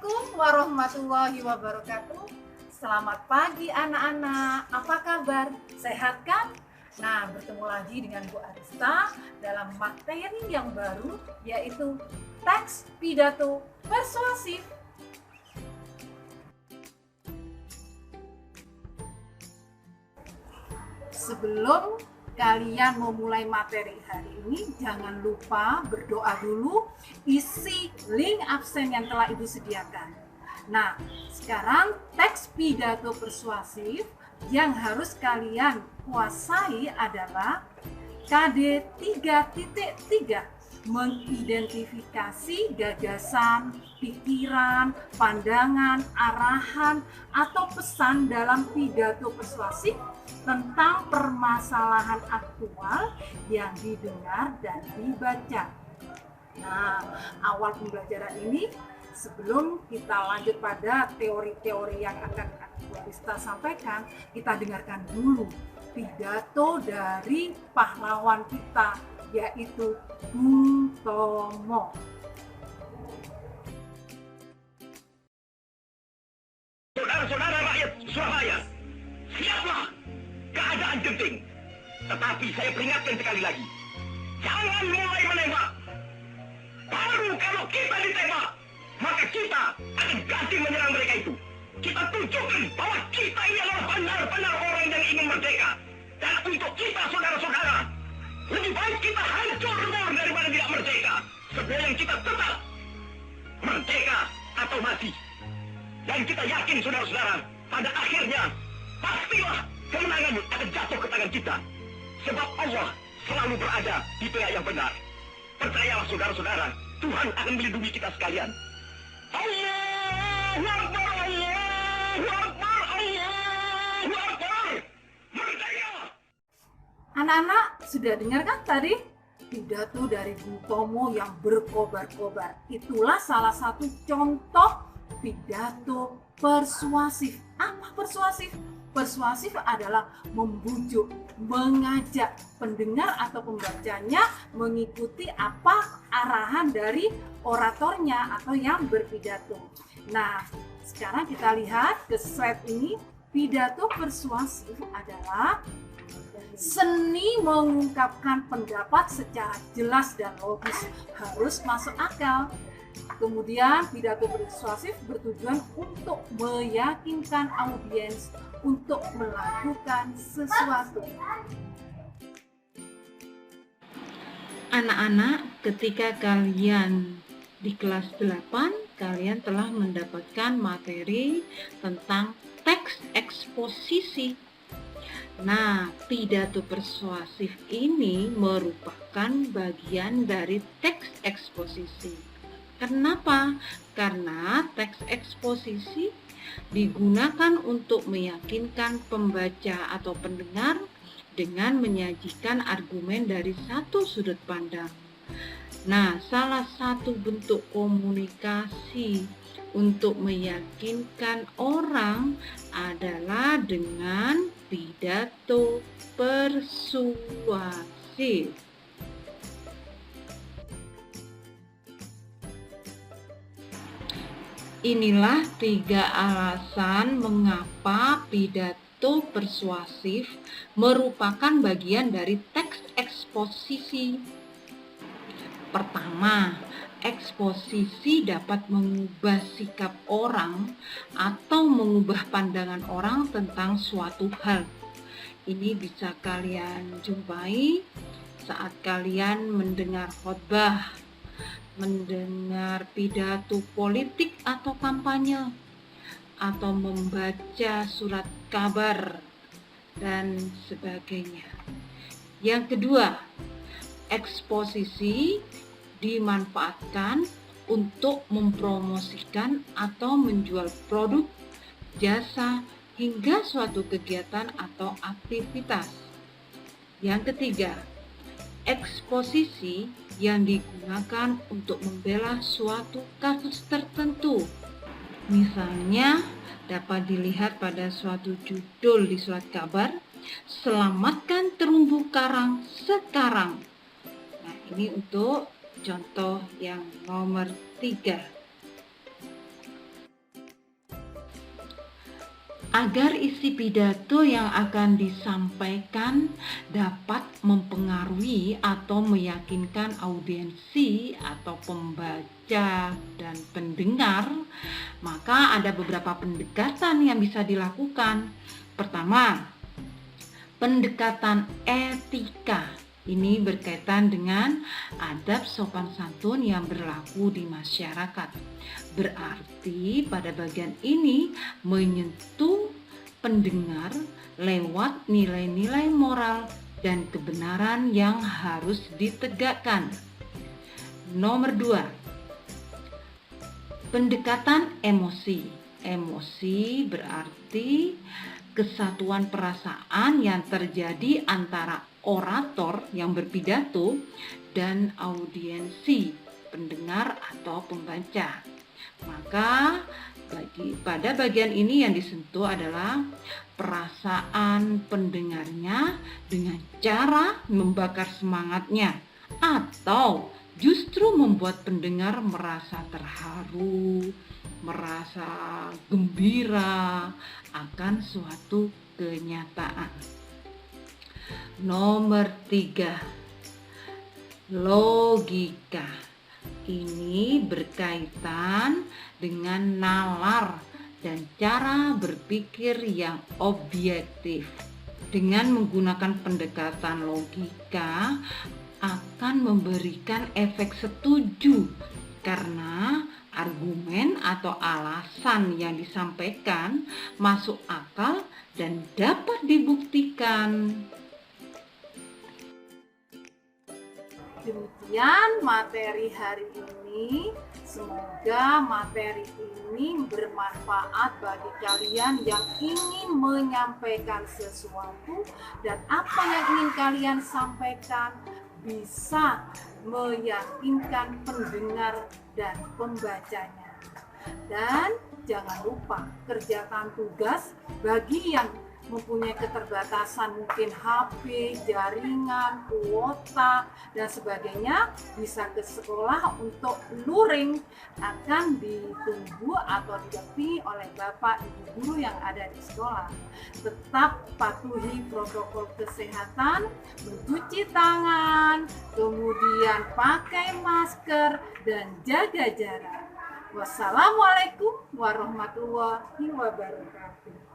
Assalamualaikum warahmatullahi wabarakatuh. Selamat pagi anak-anak. Apa kabar? Sehat kan? Nah, bertemu lagi dengan Bu Arista dalam materi yang baru, yaitu teks pidato persuasif. Sebelum kalian memulai materi hari ini, jangan lupa berdoa dulu, isi link absen yang telah Ibu sediakan. Nah, sekarang teks pidato persuasif yang harus kalian kuasai adalah KD 3.3, mengidentifikasi gagasan, pikiran, pandangan, arahan, atau pesan dalam pidato persuasif tentang permasalahan aktual yang didengar dan dibaca. Nah, awal pembelajaran ini, sebelum kita lanjut pada teori-teori yang akan Bu Arista sampaikan, kita dengarkan dulu pidato dari pahlawan kita, yaitu Bung Tomo. Saudara-saudara rakyat Surabaya, siaplah, keadaan genting. Tetapi saya peringatkan sekali lagi, jangan mulai menembak. Baru kalau kita ditembak, maka kita akan ganti menyerang mereka itu. Kita tunjukkan bahwa kita ini adalah benar-benar orang yang ingin merdeka. Dan untuk kita, saudara-saudara, lebih baik kita hancur lebur daripada tidak merdeka. Sebelum kita tetap merdeka atau mati. Dan kita yakin, saudara-saudara, pada akhirnya pastilah kemenangan akan jatuh ke tangan kita. Sebab Allah selalu berada di pihak yang benar. Percayalah, saudara-saudara, Tuhan akan melindungi kita sekalian. Allahu Akbar, Allahu Akbar, Allahu Akbar. Merdeka! Anak-anak sudah dengar kan tadi pidato dari Bung Tomo yang berkobar-kobar? Itulah salah satu contoh pidato persuasif. Apa persuasif? Persuasif adalah membujuk, mengajak pendengar atau pembacanya mengikuti apa arahan dari oratornya atau yang berpidato. Nah, sekarang kita lihat ke slide ini. Pidato persuasif adalah seni mengungkapkan pendapat secara jelas dan logis, harus masuk akal. Kemudian pidato persuasif bertujuan untuk meyakinkan audiens untuk melakukan sesuatu. Anak-anak, ketika kalian di kelas 8, kalian telah mendapatkan materi tentang teks eksposisi. Nah, pidato persuasif ini merupakan bagian dari teks eksposisi. Kenapa? Karena teks eksposisi digunakan untuk meyakinkan pembaca atau pendengar dengan menyajikan argumen dari satu sudut pandang. Nah, salah satu bentuk komunikasi untuk meyakinkan orang adalah dengan pidato persuasif. Inilah 3 alasan mengapa pidato persuasif merupakan bagian dari teks eksposisi. Pertama, eksposisi dapat mengubah sikap orang atau mengubah pandangan orang tentang suatu hal. Ini bisa kalian jumpai saat kalian mendengar khotbah, mendengar pidato politik atau kampanye, atau membaca surat kabar, dan sebagainya. Yang kedua, eksposisi dimanfaatkan untuk mempromosikan atau menjual produk, jasa, hingga suatu kegiatan atau aktivitas. Yang ketiga, eksposisi yang digunakan untuk membela suatu kasus tertentu. Misalnya, dapat dilihat pada suatu judul di surat kabar, "Selamatkan terumbu karang sekarang." Nah, ini untuk contoh yang nomor 3. agar isi pidato yang akan disampaikan dapat mempengaruhi atau meyakinkan audiensi atau pembaca dan pendengar, maka ada beberapa pendekatan yang bisa dilakukan. Pertama, pendekatan etika. Ini berkaitan dengan adab sopan santun yang berlaku di masyarakat. Berarti pada bagian ini menyentuh pendengar lewat nilai-nilai moral dan kebenaran yang harus ditegakkan. Nomor 2, pendekatan emosi. Emosi berarti kesatuan perasaan yang terjadi antara orator yang berpidato dan audiensi, pendengar atau pembaca. Maka pada bagian ini yang disentuh adalah perasaan pendengarnya dengan cara membakar semangatnya atau justru membuat pendengar merasa terharu, merasa gembira akan suatu kenyataan. Nomor 3, logika. Ini berkaitan dengan nalar dan cara berpikir yang objektif. Dengan menggunakan pendekatan logika akan memberikan efek setuju karena argumen atau alasan yang disampaikan masuk akal dan dapat dibuktikan. Demikian materi hari ini. Semoga materi ini bermanfaat bagi kalian yang ingin menyampaikan sesuatu dan apa yang ingin kalian sampaikan bisa meyakinkan pendengar dan pembacanya. Dan jangan lupa kerjakan tugas bagi yang mempunyai keterbatasan, mungkin HP, jaringan, kuota, dan sebagainya, bisa ke sekolah untuk luring, akan ditunggu atau didampingi oleh Bapak Ibu guru yang ada di sekolah. Tetap patuhi protokol kesehatan, mencuci tangan, kemudian pakai masker, dan jaga jarak. Wassalamualaikum warahmatullahi wabarakatuh.